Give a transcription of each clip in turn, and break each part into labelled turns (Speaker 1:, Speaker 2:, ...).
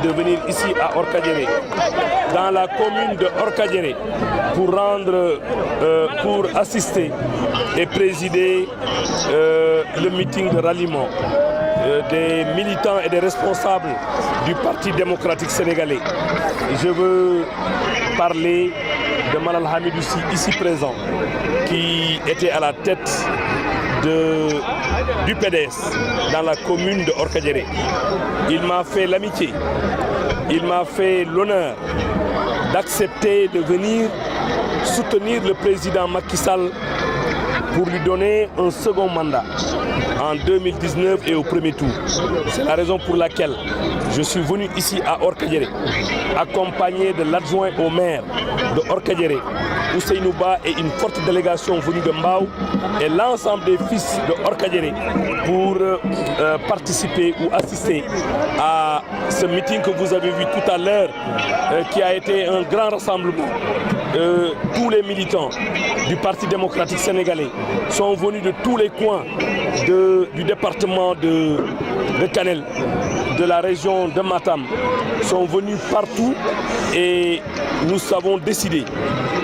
Speaker 1: De venir ici à Orkadiéré, dans la commune de Orkadiéré, pour assister et présider le meeting de ralliement des militants et des responsables du Parti démocratique sénégalais. Je veux parler de Malal Hamidou Sy, ici présent, qui était à la tête du PDS dans la commune de Orkadiéré. Il m'a fait l'amitié, il m'a fait l'honneur d'accepter de venir soutenir le président Macky Sall pour lui donner un second mandat en 2019 et au premier tour. C'est la raison pour laquelle je suis venu ici à Orkadiéré, accompagné de l'adjoint au maire de Orkadiéré, Ousseynou Ba, et une forte délégation venue de Mbao et l'ensemble des fils de Orkadiéré pour participer ou assister à ce meeting que vous avez vu tout à l'heure, qui a été un grand rassemblement. Tous les militants du Parti démocratique sénégalais sont venus de tous les coins du département de Kanel, de la région de Matam, sont venus partout, et nous avons décidé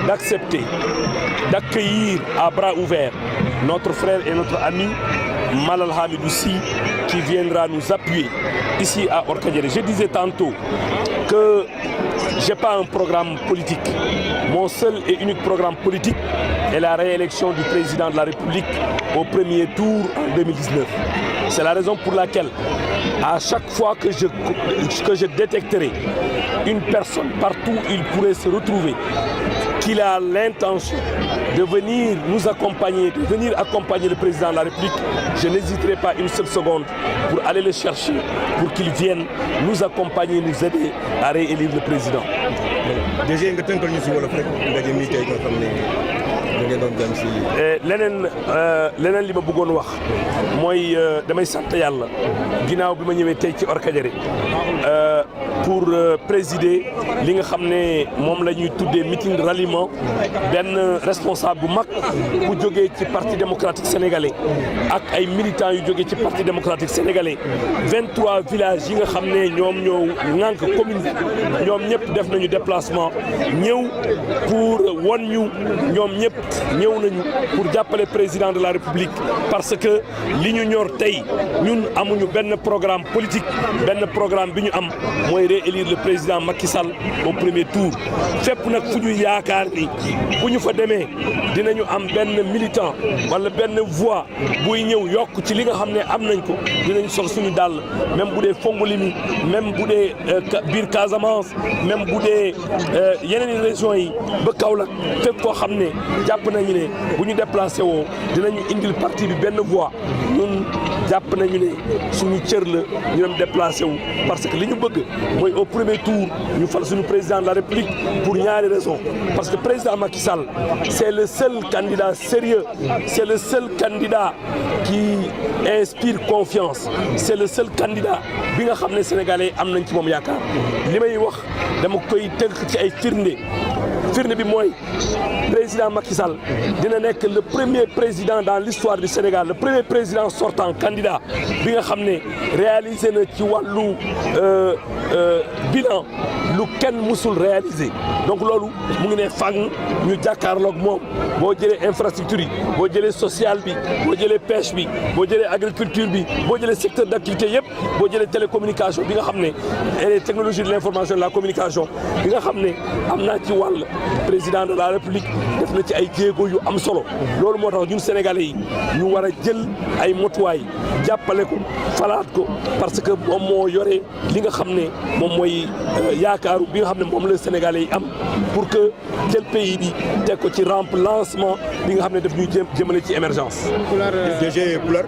Speaker 1: d'accepter, d'accueillir à bras ouverts notre frère et notre ami Malal Hamidou Sy, qui viendra nous appuyer ici à Orkadiéré. Je disais tantôt que je n'ai pas un programme politique. Mon seul et unique programme politique est la réélection du président de la République au premier tour en 2019. C'est la raison pour laquelle, à chaque fois que je détecterai une personne partout où il pourrait se retrouver, qu'il a l'intention de venir nous accompagner, de venir accompagner le président de la République, je n'hésiterai pas une seule seconde pour aller le chercher, pour qu'il vienne nous accompagner, nous aider à réélire le président.
Speaker 2: Déjà, nga tënkal ñu si wolof rek ndaje mi tey nga xam ne da ngeen doon dem si.
Speaker 1: leneen li ma bëggoon wax mooy damay sant yàlla ginnaaw bi ma ñëwee tey ci Orkadiéré pour présider li nga xam ne moom la ñuy tuddee meeting de ralliement benn responsable bu mag bu jógee ci Parti démocratique sénégalais ak ay militants yu jógee ci Parti démocratique sénégalais 23 villages yi nga xam ne ñoom ñoo ŋànk commune bi ñoom ñëpp def nañu déplacement ñëw pour won ñu ñoom ñëpp ñëw nañu pour jàppale président de la République, parce que li ñu ñor tey ñun amuñu benn programme politique, benn programme bi ñu am mooy réélire le président Macky Sall au premier tour. fépp nag fu ñu yaakaar ni bu ñu fa demee dinañu am benn militant wala benn voix buy ñëw yokk ci li nga xam ne am nañ ko, dinañ sol suñu dàll, même bu dee Fongolimi, même bu dee biir Casamance, même bu dee yeneen régions yi ba Kaolack, fépp koo xam ne jàpp nañu ne bu ñu déplacé woo dinañu indil parti bi benn voix, ñun jàpp nañu ne suñu cër la ñu dem déplacé wu, parce que li ñu bëgg mooy au premier tour ñu fal suñu président de la République pour ñaari raisons. Parce que président Macky Sall, c'est le seul candidat sérieux, c'est le seul candidat qui inspire confiance, c'est le seul candidat bi nga xam ne sénégalais am nañ ci moom yaakaar. li may wax dama koy tënk ci ay firnde bi mooy président Macky Sall dina nekk le premier président dans l'histoire du Sénégal, le premier président sortant candidat bi nga xam ne réalisé na ci wàllu bilan lu kenn musul réalisé. Donc loolu mu ngi ne fang ñu jàkkaarloog moom. boo jëlee infrastructure yi, boo jëlee social bi, boo jëlee pêche bi, boo jëlee agriculture bi, boo jëlee secteur d'activité yëpp, boo jëlee télécommunication bi nga xam ne et les technologies de l'information et de la communication bi nga xam ne am naa ci wàll, président de la République def na ci ay jéego yu am solo. loolu moo tax ñun Sénégalais yi ñu war a jël ay motuwaay jàppale ko, falaat ko, parce que moom moo yore li nga xam ne moom mooy yaakaaru bi nga xam ne moom la Sénégalais yi am pour que jël pays bi teg ko ci rampe lancement bi nga xam ne daf ñuy jëmale ci émergence.
Speaker 2: DG Pulaar